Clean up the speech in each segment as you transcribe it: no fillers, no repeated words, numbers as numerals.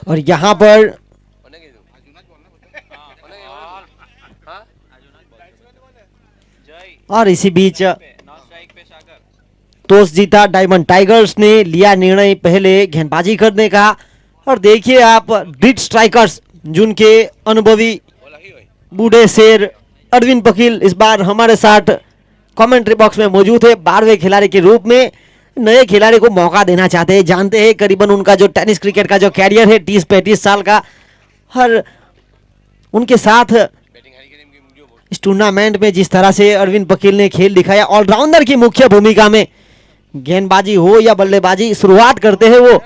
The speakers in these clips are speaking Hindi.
और यहाँ पर और इसी बीच टॉस जीता डायमंड टाइगर्स ने, लिया निर्णय पहले गेंदबाजी करने का। और देखिए आप ब्रिट स्ट्राइकर्स जिनके अनुभवी बूढ़े शेर अरविंद पकील इस बार हमारे साथ कमेंट्री बॉक्स में मौजूद है। 12वें खिलाड़ी के रूप में नए खिलाड़ी को मौका देना चाहते हैं। जानते हैं करीबन उनका जो टेनिस क्रिकेट का जो कैरियर है 30-35 साल का, हर उनके साथ इस टूर्नामेंट में जिस तरह से अरविंद पकील ने खेल दिखाया, ऑलराउंडर की मुख्य भूमिका में गेंदबाजी हो या बल्लेबाजी, शुरुआत करते हैं वो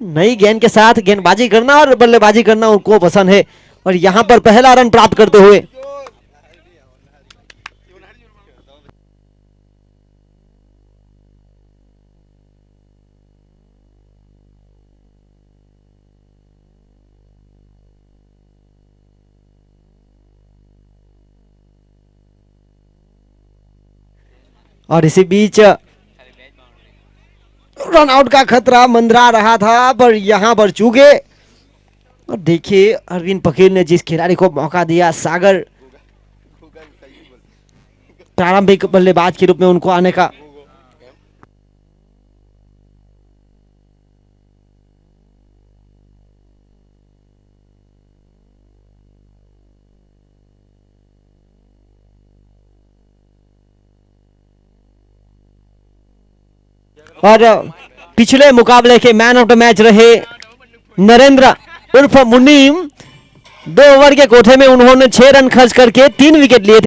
नई गेंद के साथ। गेंदबाजी करना और बल्लेबाजी करना उनको पसंद है। और यहां पर पहला रन प्राप्त करते हुए और इसी बीच रन आउट का खतरा मंडरा रहा था, पर यहां पर चूके। और देखिए अरविंद पकील ने जिस खिलाड़ी को मौका दिया, सागर प्रारंभिक बल्लेबाज के रूप में उनको आने का। और पिछले मुकाबले के मैन ऑफ द मैच रहे नरेंद्र उर्फ मुनीम। 2 ओवर के कोठे में उन्होंने 6 रन खर्च करके 3 विकेट लिए थे।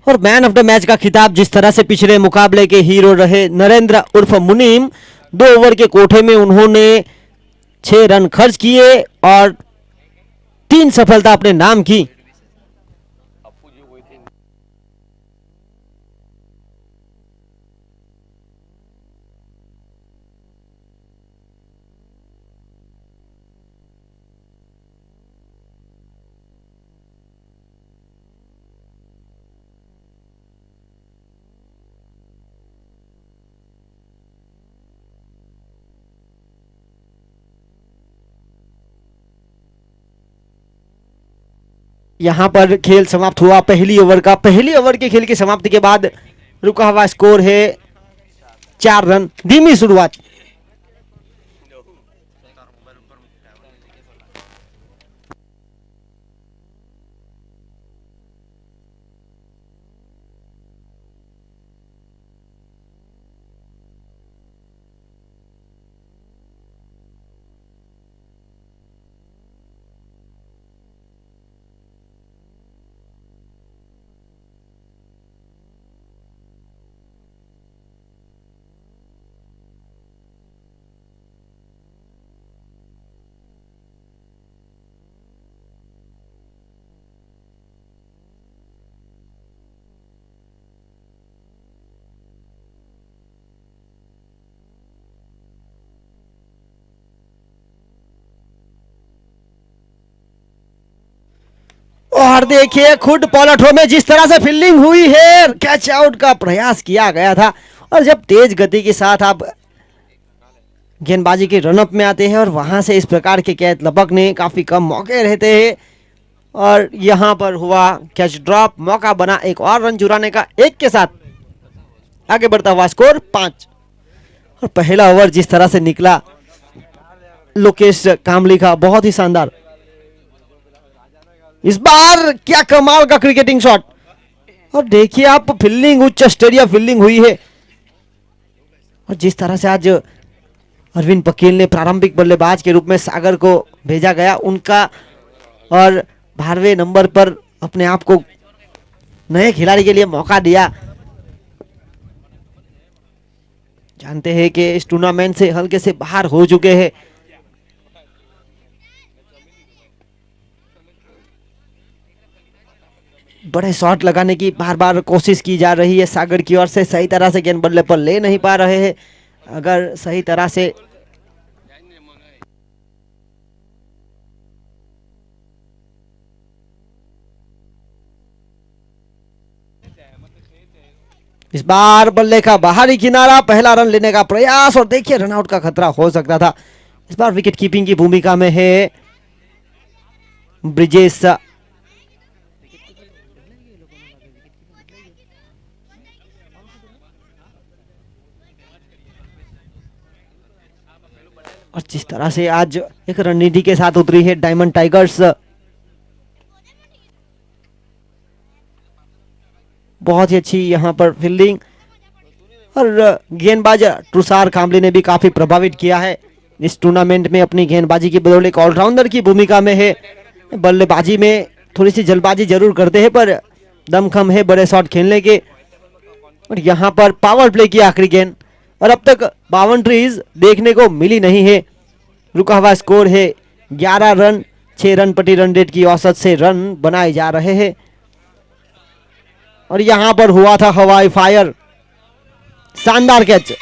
और मैन ऑफ द मैच का खिताब जिस तरह से पिछले मुकाबले के हीरो रहे नरेंद्र उर्फ मुनीम, 2 ओवर के कोठे में उन्होंने 6 रन खर्च किए और 3 सफलता अपने नाम की। यहां पर खेल समाप्त हुआ पहली ओवर के खेल की समाप्ति के बाद रुका हुआ स्कोर है 4 रन। धीमी शुरुआत। और देखिए खुद पॉलिथो में जिस तरह से फील्डिंग हुई है, कैच आउट का प्रयास किया गया था। और जब तेज गति के साथ आप गेंदबाजी के रनअप में आते हैं और वहां से इस प्रकार के कैच लपकने काफी कम मौके रहते हैं। और यहां पर हुआ कैच ड्रॉप, मौका बना एक और रन जुराने का। 1 के साथ आगे बढ़ता हुआ स्कोर 5। और पहला ओवर जिस तरह से निकला लोकेश कामली का, बहुत ही शानदार। इस बार क्या कमाल का क्रिकेटिंग शॉट। और देखिए आप फील्डिंग, उच्च स्तरीय फील्डिंग हुई है। और जिस तरह से आज अरविंद पकील ने प्रारंभिक बल्लेबाज के रूप में सागर को भेजा गया उनका, और 12वें नंबर पर अपने आप को नए खिलाड़ी के लिए मौका दिया। जानते हैं कि इस टूर्नामेंट से हल्के से बाहर हो चुके हैं। बड़े शॉट लगाने की बार बार कोशिश की जा रही है सागर की ओर से, सही तरह से गेंद बल्ले पर ले नहीं पा रहे हैं। अगर सही तरह से इस बार बल्ले का बाहरी किनारा, पहला रन लेने का प्रयास और देखिए रनआउट का खतरा हो सकता था। इस बार विकेट कीपिंग की भूमिका में है ब्रिजेश। और जिस तरह से आज एक रणनीति के साथ उतरी है डायमंड टाइगर्स, बहुत ही अच्छी यहां पर फील्डिंग और गेंदबाज तुषार कांबले ने भी काफी प्रभावित किया है इस टूर्नामेंट में अपनी गेंदबाजी की बदौलत। एक ऑलराउंडर की भूमिका में है। बल्लेबाजी में थोड़ी सी जल्दबाजी जरूर करते हैं पर दमखम है बड़े शॉट खेलने के। और यहाँ पर पावर प्ले की आखिरी गेंद और अब तक बाउंड्रीज देखने को मिली नहीं है। रुका हुआ स्कोर है 11 रन, 6 रन प्रति रन रेट की औसत से रन बनाए जा रहे हैं। और यहां पर हुआ था हवाई फायर, शानदार कैच।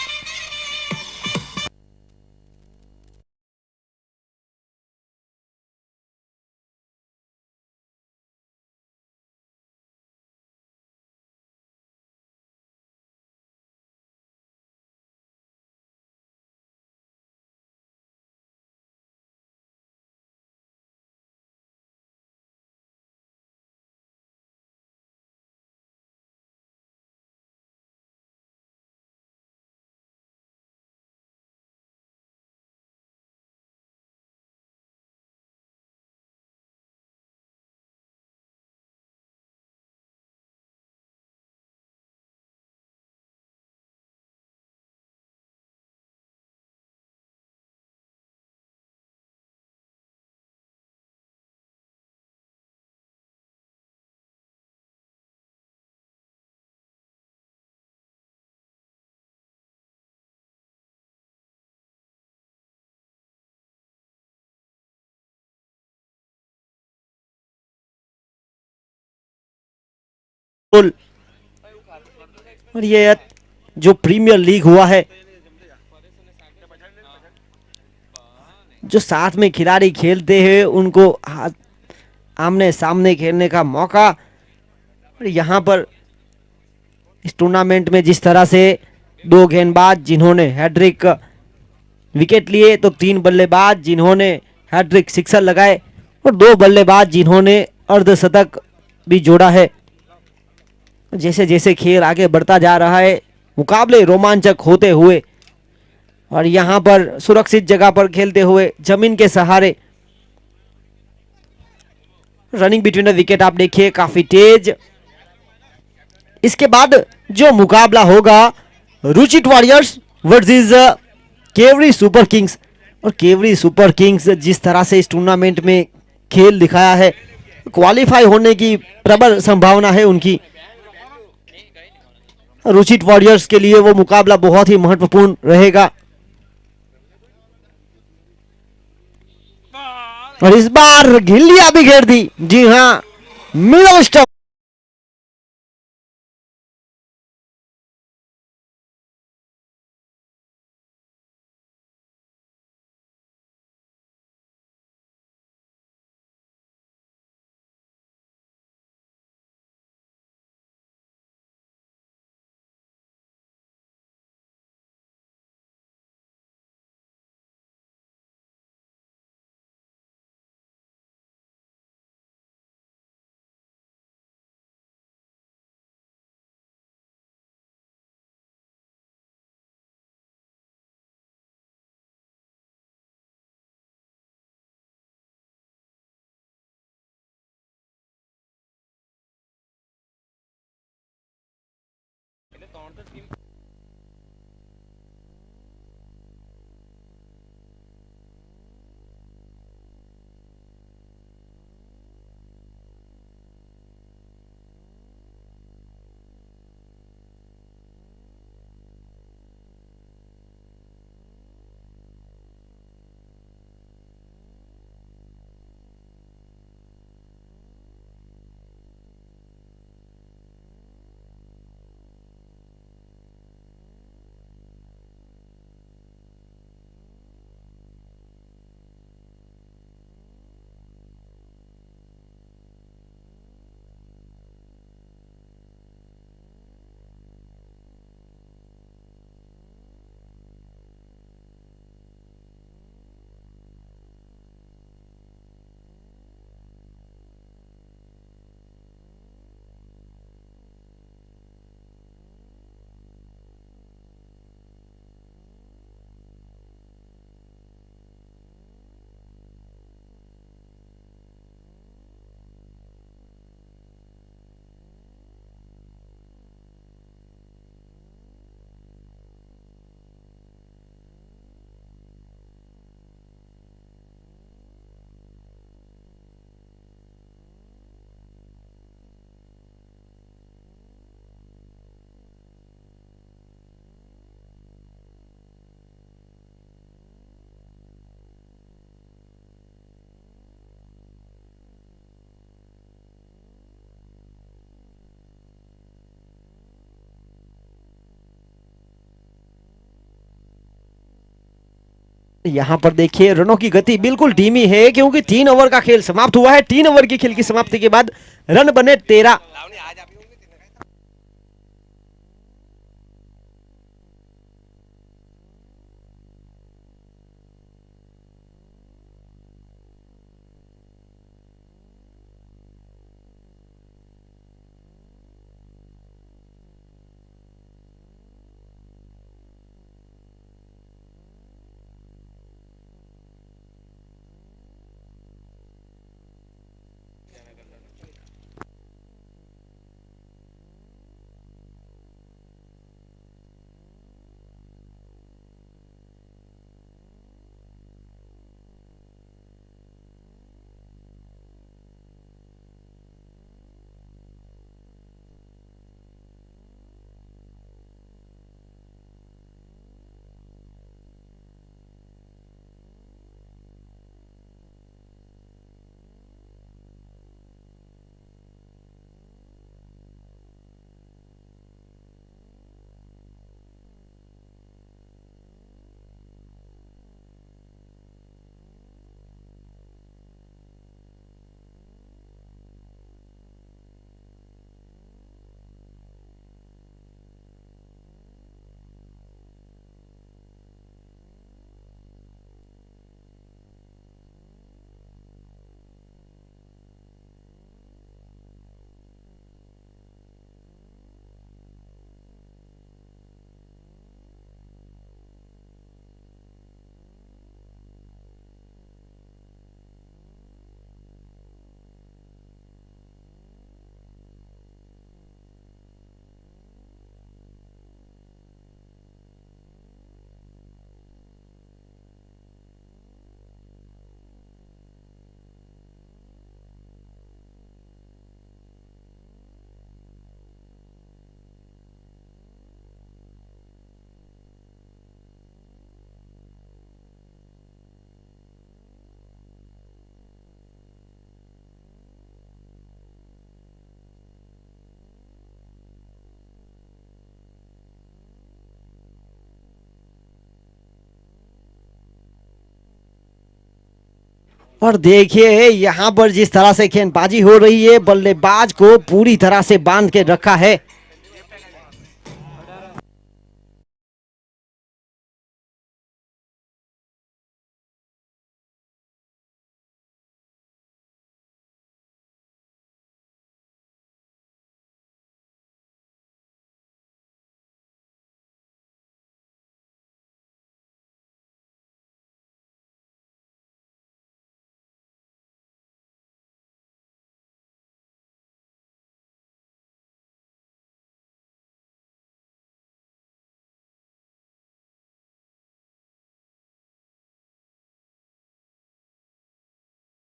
और ये जो प्रीमियर लीग हुआ है, जो साथ में खिलाड़ी खेलते हैं उनको आमने सामने खेलने का मौका। और यहाँ पर इस टूर्नामेंट में जिस तरह से दो गेंदबाज जिन्होंने हैट्रिक विकेट लिए, तो 3 बल्लेबाज जिन्होंने हैट्रिक सिक्सर लगाए और 2 बल्लेबाज जिन्होंने अर्धशतक भी जोड़ा है। जैसे जैसे खेल आगे बढ़ता जा रहा है, मुकाबले रोमांचक होते हुए और यहां पर सुरक्षित जगह पर खेलते हुए जमीन के सहारे रनिंग बिटवीन द विकेट आप देखिए काफी तेज। इसके बाद जो मुकाबला होगा Ruchit warriors versus query super Kings. और केवरी सुपर किंग्स जिस तरह से इस टूर्नामेंट में खेल दिखाया है, क्वालिफाई होने की प्रबल संभावना है उनकी। रुचित वॉरियर्स के लिए वो मुकाबला बहुत ही महत्वपूर्ण रहेगा। और इस बार गिल्लियां भी घेर दी, जी हां, मिडल स्टंप। यहाँ पर देखिए रनों की गति बिल्कुल धीमी है क्योंकि 3 ओवर का खेल समाप्त हुआ है। 3 ओवर की खेल की समाप्ति के बाद रन बने 13। और देखिए यहाँ पर जिस तरह से गेंदबाजी हो रही है, बल्लेबाज को पूरी तरह से बांध के रखा है।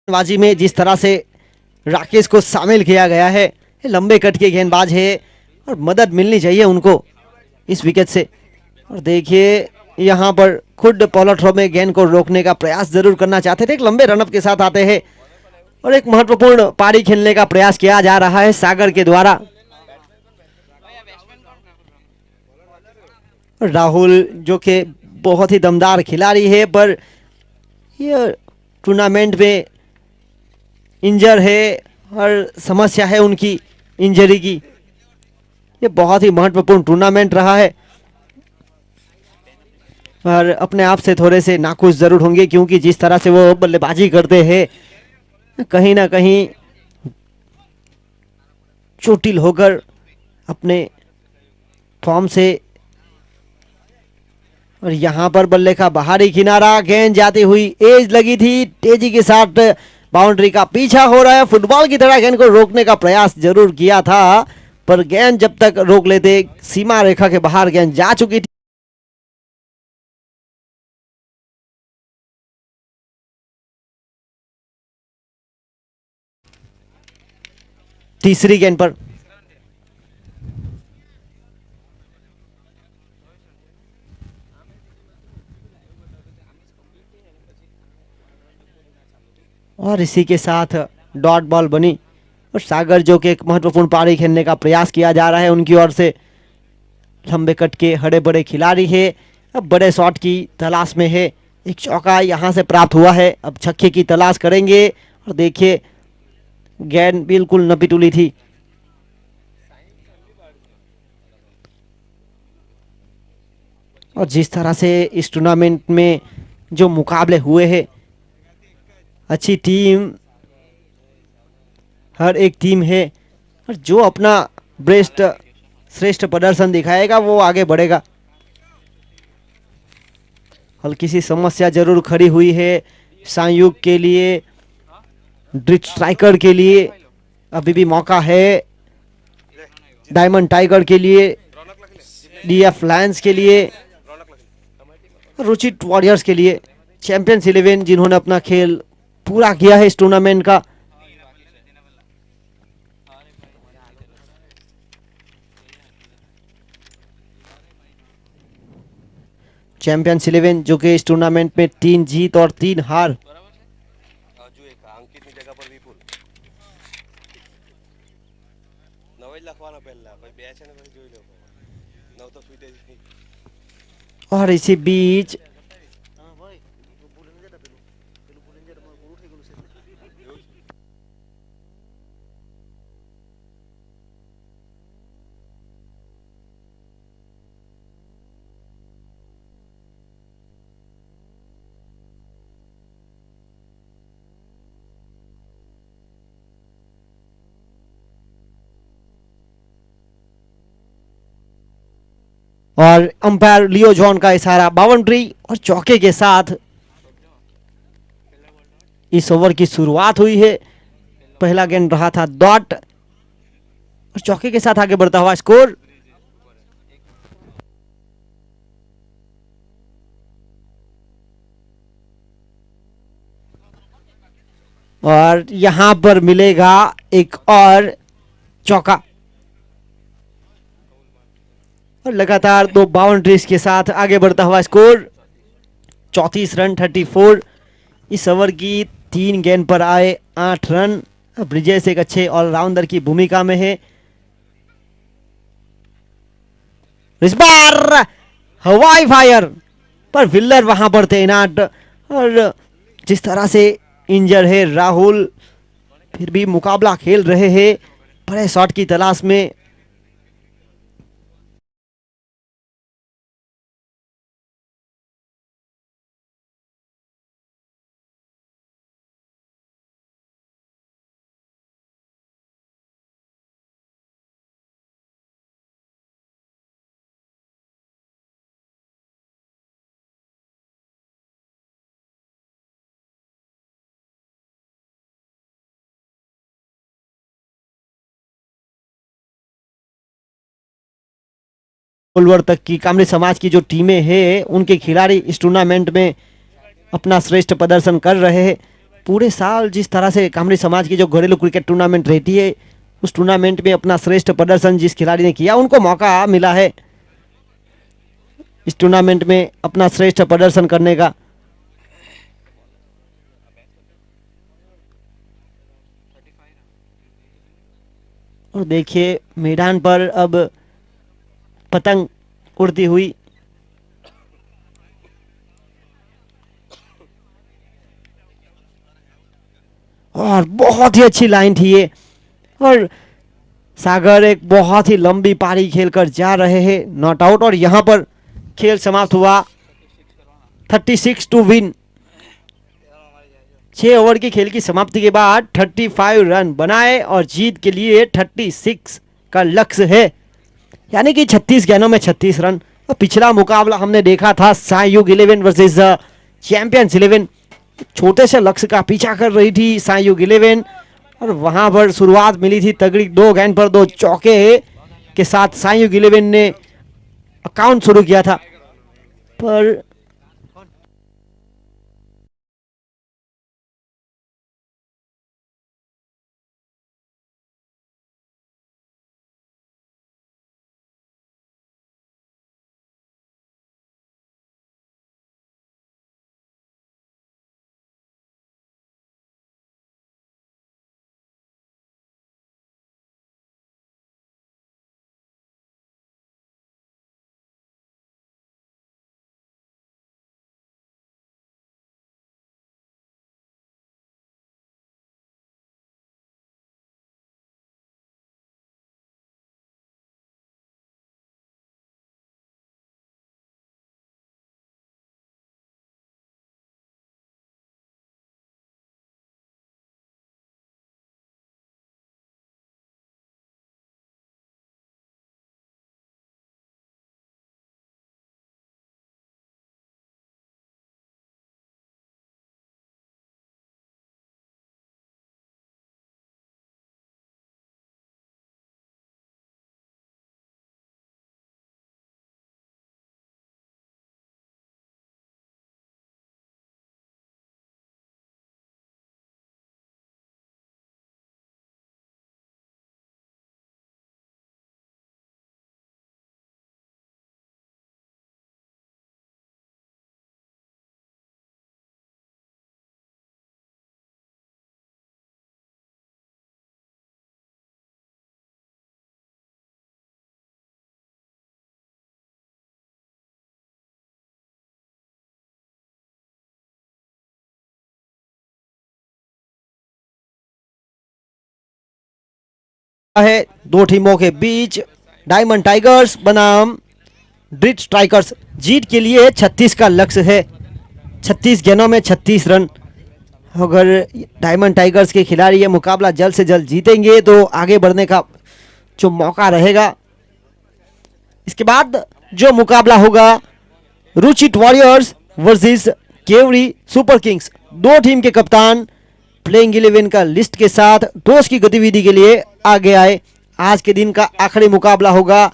गेंदबाजी में जिस तरह से राकेश को शामिल किया गया है, लंबे कट के गेंदबाज है और मदद मिलनी चाहिए उनको इस विकेट से। और देखिए यहाँ पर खुद पॉलर थ्रो में गेंद को रोकने का प्रयास जरूर करना चाहते थे, एक लंबे रनअप के साथ आते हैं और एक महत्वपूर्ण पारी खेलने का प्रयास किया जा रहा है सागर के द्वारा। राहुल जो कि बहुत ही दमदार खिलाड़ी है, पर ये टूर्नामेंट में इंजर है और समस्या है उनकी इंजरी की। ये बहुत ही महत्वपूर्ण टूर्नामेंट रहा है और अपने आप से थोड़े से नाखुश जरूर होंगे क्योंकि जिस तरह से वो बल्लेबाजी करते हैं कहीं ना कहीं चोटिल होकर अपने फॉर्म से। और यहाँ पर बल्ले का बाहरी किनारा, गेंद जाती हुई एज लगी थी, तेजी के साथ बाउंड्री का पीछा हो रहा है। फुटबॉल की तरह गेंद को रोकने का प्रयास जरूर किया था, पर गेंद जब तक रोक लेते सीमा रेखा के बाहर गेंद जा चुकी थी। तीसरी गेंद पर और इसी के साथ डॉट बॉल बनी और सागर जो कि एक महत्वपूर्ण पारी खेलने का प्रयास किया जा रहा है उनकी ओर से। लंबे कट के हरे बड़े खिलाड़ी है, अब बड़े शॉट की तलाश में है एक चौका यहां से प्राप्त हुआ है, अब छक्के की तलाश करेंगे। और देखिए गेंद बिल्कुल नपी-तुली थी। और जिस तरह से इस टूर्नामेंट में जो मुकाबले हुए हैं, अच्छी टीम हर एक टीम है, और जो अपना बेस्ट श्रेष्ठ प्रदर्शन दिखाएगा वो आगे बढ़ेगा। हल्की सी समस्या जरूर खड़ी हुई है संयुक्त के लिए, ड्रिट स्ट्राइकर के लिए अभी भी मौका है, डायमंड टाइगर के लिए, डीएफ लायंस के लिए, रुचित वॉरियर्स के लिए, चैंपियंस 11 जिन्होंने अपना खेल पूरा किया है इस टूर्नामेंट का। चैंपियंस 11 जो कि इस टूर्नामेंट में 3 जीत और 3 हार। और इसी बीच और अंपायर लियो जॉन का इशारा, बाउंड्री और चौके के साथ इस ओवर की शुरुआत हुई है। पहला गेंद रहा था डॉट और चौके के साथ आगे बढ़ता हुआ स्कोर। और यहां पर मिलेगा एक और चौका और लगातार 2 बाउंड्रीज के साथ आगे बढ़ता हुआ स्कोर 34 रन 34। इस ओवर की 3 गेंद पर आए 8 रन। ब्रिजेश एक अच्छे ऑलराउंडर की भूमिका में है। इस बार हवाई फायर पर विल्लर वहां पर तैनात, और जिस तरह से इंजर है राहुल, फिर भी मुकाबला खेल रहे हैं बड़े शॉट की तलाश में। ओवर तक की कामरी समाज की जो टीमें हैं उनके खिलाड़ी इस टूर्नामेंट में अपना श्रेष्ठ प्रदर्शन कर रहे हैं। पूरे साल जिस तरह से कामरी समाज की जो घरेलू क्रिकेट टूर्नामेंट रहती है, उस टूर्नामेंट में अपना श्रेष्ठ प्रदर्शन जिस खिलाड़ी ने किया उनको मौका मिला है इस टूर्नामेंट में अपना श्रेष्ठ प्रदर्शन करने का। और देखिए मैदान पर अब पतंग उड़ती हुई, और बहुत ही अच्छी लाइन थी ये। और सागर एक बहुत ही लंबी पारी खेलकर जा रहे हैं नॉट आउट, और यहां पर खेल समाप्त हुआ 36 टू विन। 6 ओवर की खेल की समाप्ति के बाद 35 रन बनाए और जीत के लिए 36 का लक्ष्य है, यानी कि 36 गेंदों में 36 रन। और पिछला मुकाबला हमने देखा था सांयुग 11 वर्सेस चैंपियंस 11। छोटे से लक्ष्य का पीछा कर रही थी सांयुग 11, और वहां पर शुरुआत मिली थी तगड़ी 2 गेंद पर 2 चौके के साथ सांयुग 11 ने अकाउंट शुरू किया था। पर है दो टीमों के बीच। डायमंड टाइगर्स बनाम ब्रिट स्ट्राइकर्स। जीत के लिए 36 का लक्ष्य है, 36 गेंदों में 36 रन। अगर डायमंड टाइगर्स के खिलाड़ी ये मुकाबला जल्द से जल्द जीतेंगे तो आगे बढ़ने का जो मौका रहेगा। इसके बाद जो मुकाबला होगा Ruchit warriors versus query super Kings. दो टीम के कप्तान प्लेइंग 11 का लिस्ट के साथ टॉस की गतिविधि के लिए आगे आए। आज के दिन का आखिरी मुकाबला होगा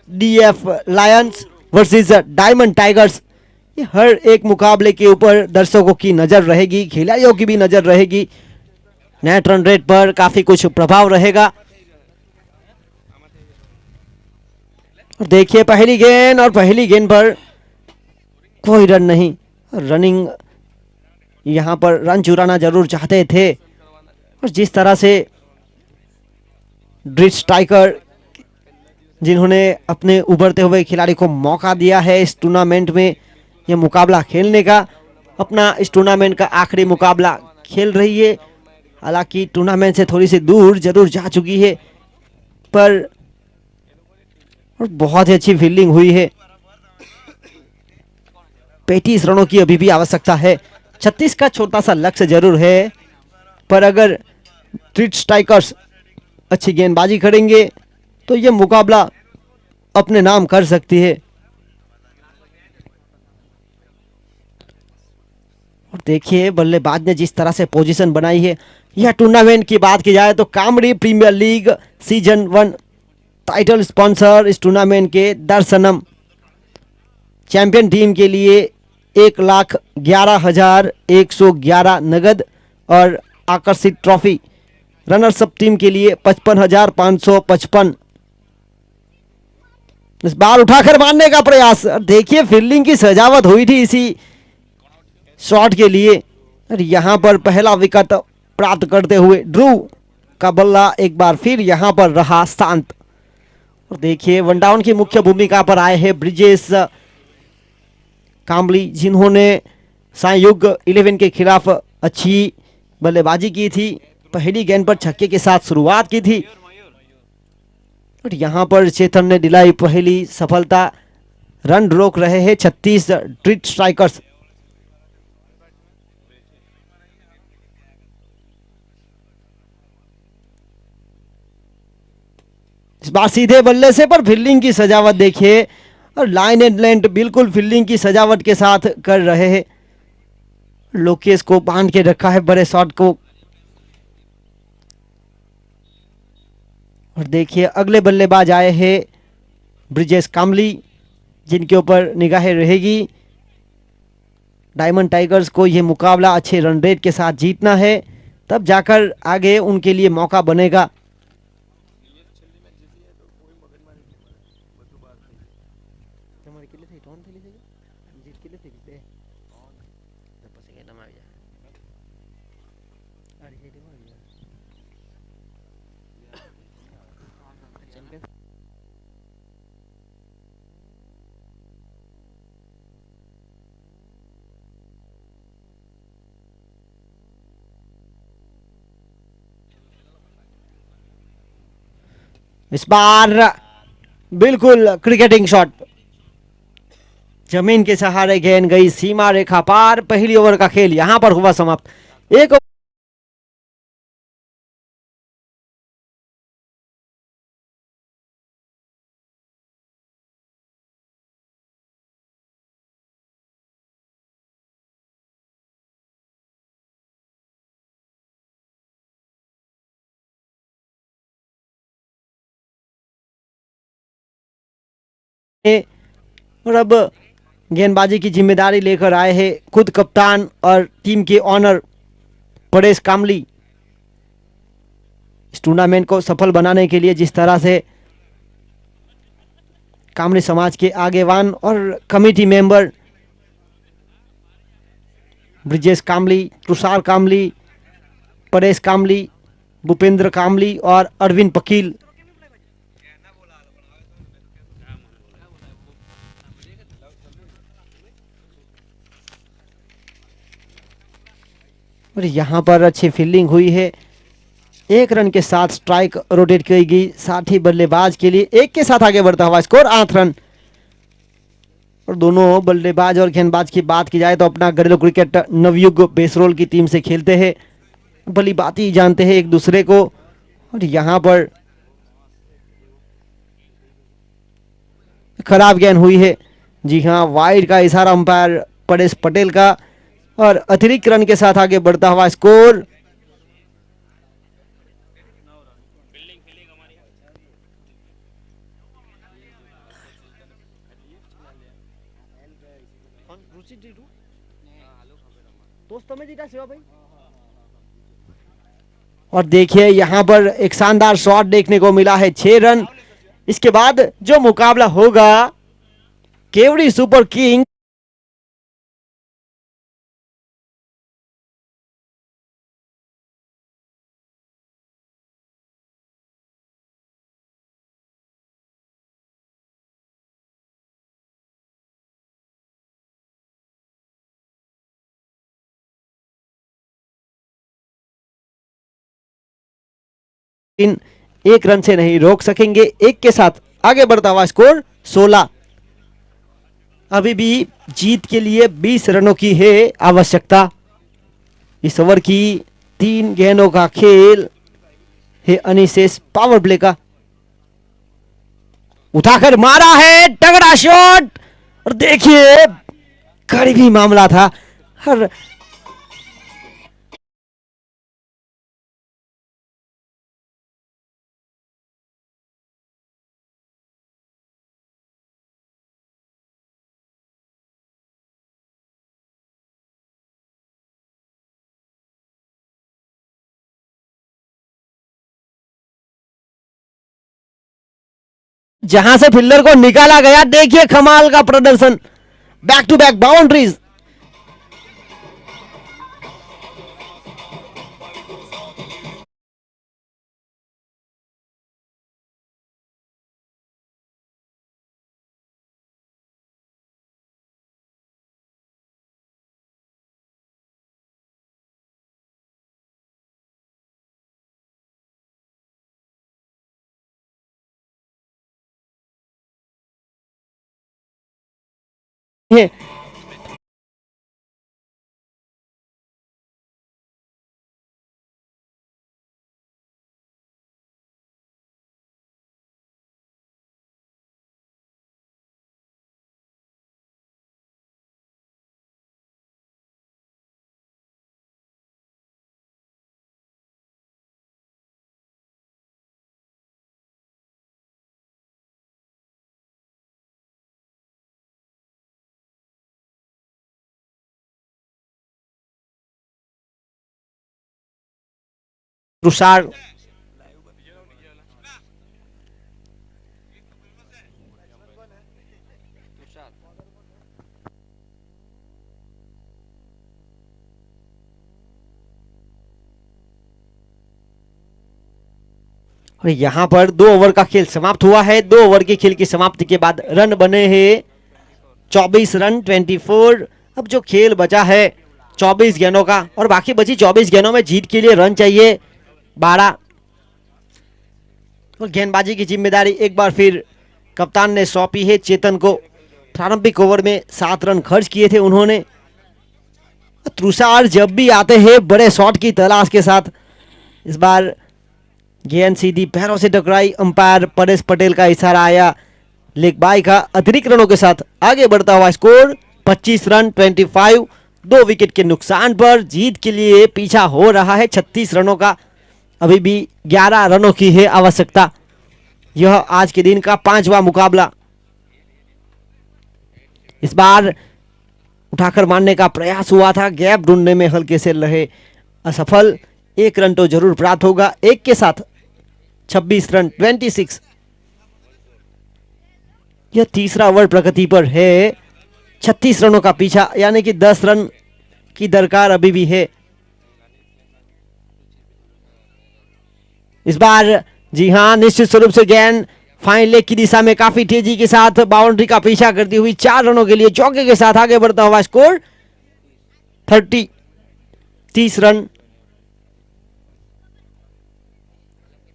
DF Lions versus diamond tigers. ये हर एक मुकाबले के ऊपर दर्शकों की नजर रहेगी, खिलाड़ियों की भी नजर रहेगी। नेट रन रेट पर काफी कुछ प्रभाव रहेगा। देखिए पहली गेंद, और पहली गेंद पर कोई रन नहीं। रनिंग यहां पर रन चुराना जरूर चाहते थे, और जिस तरह से ब्रिट स्ट्राइकर जिन्होंने अपने उभरते हुए खिलाड़ी को मौका दिया है इस टूर्नामेंट में यह मुकाबला खेलने का, अपना इस टूर्नामेंट का आखिरी मुकाबला खेल रही है। हालांकि टूर्नामेंट से थोड़ी सी दूर जरूर जा चुकी है, पर और बहुत ही अच्छी फील्डिंग हुई है। 35 रनों की अभी भी आवश्यकता है। 36 का छोटा सा लक्ष्य जरूर है, पर अगर ब्रिट स्ट्राइकर्स अच्छी गेंदबाजी करेंगे तो यह मुकाबला अपने नाम कर सकती है। और देखिए बल्लेबाज ने जिस तरह से पोजीशन बनाई है। यह टूर्नामेंट की बात की जाए तो Kamri premier league season 1 title sponsor इस टूर्नामेंट के दर्शनम। चैंपियन टीम के लिए 1,11,111 नगद और आकर्षित ट्रॉफी। रनर्स अप टीम के लिए 55,555। इस बार उठाकर मारने का प्रयास। देखिए फील्डिंग की सजावट हुई थी इसी शॉट के लिए, और यहां पर पहला विकेट प्राप्त करते हुए ध्रुव का बल्ला एक बार फिर यहां पर रहा शांत। और देखिए वन डाउन की मुख्य भूमिका पर आए हैं ब्रिजेश काम्बली, जिन्होंने संयुक्त 11 के खिलाफ अच्छी बल्लेबाजी की थी। पहली गेंद पर छक्के के साथ शुरुआत की थी, और यहां पर चेतन ने दिलाई पहली सफलता। रन रोक रहे हैं 36 ब्रिट स्ट्राइकर्स। इस बार सीधे बल्ले से, पर फील्डिंग की सजावट देखिए, और लाइन एंड लेंथ बिल्कुल फील्डिंग की सजावट के साथ कर रहे हैं। लोकेश को बांध के रखा है बड़े शॉट को। और देखिए अगले बल्लेबाज आए हैं ब्रिजेश काम्बली, जिनके ऊपर निगाहें रहेगी। डायमंड टाइगर्स को यह मुकाबला अच्छे रन रेट के साथ जीतना है, तब जाकर आगे उनके लिए मौका बनेगा। इस बार बिल्कुल क्रिकेटिंग शॉट, जमीन के सहारे गेंद गई सीमा रेखा पार। पहली ओवर का खेल यहां पर हुआ समाप्त। एक और अब गेंदबाजी की जिम्मेदारी लेकर आए हैं खुद कप्तान और टीम के ऑनर परेश कामली। इस टूर्नामेंट को सफल बनाने के लिए जिस तरह से कामरी समाज के आगेवान और कमेटी मेंबर ब्रिजेश कामली, तुषार कामली, परेश कामली, भूपेंद्र कामली और अरविंद पकील, और यहाँ पर अच्छी फील्डिंग हुई है। 1 रन के साथ स्ट्राइक रोटेट की गई साथी बल्लेबाज के लिए 1 के साथ आगे बढ़ता हुआ स्कोर 8 रन। और दोनों बल्लेबाज और गेंदबाज की बात की जाए तो अपना घरेलू क्रिकेट नवयुग बेसरोल की टीम से खेलते हैं, भली बाती जानते हैं एक दूसरे को। और यहां पर खराब गेंद हुई है, जी हां, वाइड का इशारा अंपायर परेश पटेल का। और अतिरिक्त रन के साथ आगे बढ़ता हुआ स्कोर और देखिए यहां पर एक शानदार शॉट देखने को मिला है, 6 रन। इसके बाद जो मुकाबला होगा केवड़ी सुपर किंग इन 1 रन से नहीं रोक सकेंगे। 1 के साथ आगे बढ़ता हुआ स्कोर 16। अभी भी जीत के लिए 20 रनों की है आवश्यकता। इस ओवर की 3 गेंदों का खेल है अनिशेष पावर प्ले का। उठाकर मारा है, तगड़ा शॉट। और देखिए करीबी मामला था। हर जहां से फील्डर को निकाला गया, देखिए कमाल का प्रदर्शन, back to back boundaries. Tushar और यहां पर 2 ओवर का खेल समाप्त हुआ है। 2 ओवर के खेल की समाप्ति के बाद रन बने हैं 24 रन 24। अब जो खेल बचा है 24 गेंदों का, और बाकी बची 24 गेंदों में जीत के लिए रन चाहिए 12। और गेंदबाजी की जिम्मेदारी एक बार फिर कप्तान ने सौंपी है चेतन को। प्रारंभिक ओवर में 7 रन खर्च किए थे उन्होंने। तुषार जब भी आते हैं बड़े शॉट की तलाश के साथ, इस बार गेंद सीधी पैरों से टकराई, अंपायर परेश पटेल का इशारा आया लेग बाई का। अतिरिक्त रनों के साथ आगे बढ़ता हुआ स्कोर 25 रन 25। 2 विकेट के नुकसान पर जीत के लिए पीछा हो रहा है 36 रनों का। अभी भी 11 रनों की है आवश्यकता। यह आज के दिन का 5वां मुकाबला। इस बार उठाकर मारने का प्रयास हुआ था, गैप ढूंढने में हल्के से रहे असफल। 1 रन तो जरूर प्राप्त होगा। 1 के साथ 26 रन 26। यह तीसरा ओवर प्रगति पर है। 36 रनों का पीछा, यानी कि 10 रन की दरकार अभी भी है। इस बार जी हां, निश्चित स्वरूप से गेंद फाइन लेग की दिशा में काफी तेजी के साथ बाउंड्री का पीछा करती हुई 4 रनों के लिए चौके के साथ आगे बढ़ता हुआ स्कोर 30 रन।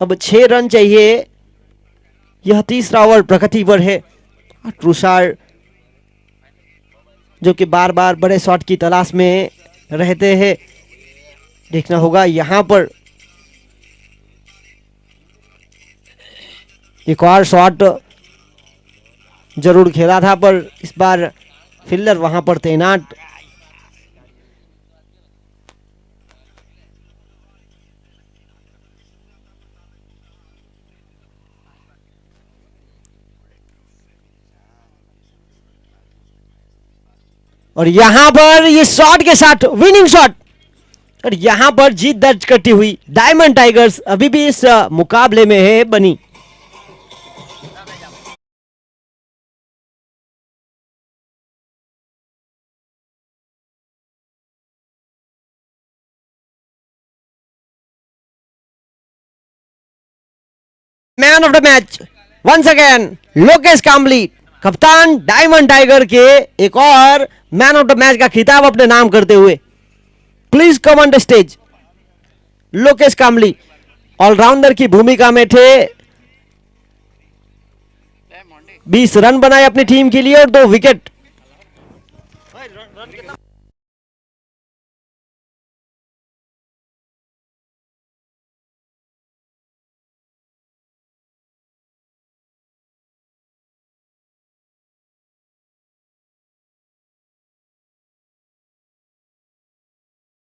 अब 6 रन चाहिए। यह तीसरा ओवर प्रगति पर है। ट्रूसार जो कि बार बार बड़े शॉट की तलाश में रहते हैं। देखना होगा यहां पर एक और शॉट जरूर खेला था, पर इस बार फील्डर वहां पर तैनात। और यहां पर ये शॉट के साथ विनिंग शॉट, और यहां पर जीत दर्ज करती हुई डायमंड टाइगर्स अभी भी इस मुकाबले में है बनी। Man of the match once again Lokesh Kambli, कप्तान डायमंड टाइगर के एक और मैन ऑफ द मैच का खिताब अपने नाम करते हुए। Please come on the stage. Lokesh Kambli allrounder की भूमिका में थे। 20 रन बनाए अपनी टीम के लिए और 2 विकेट।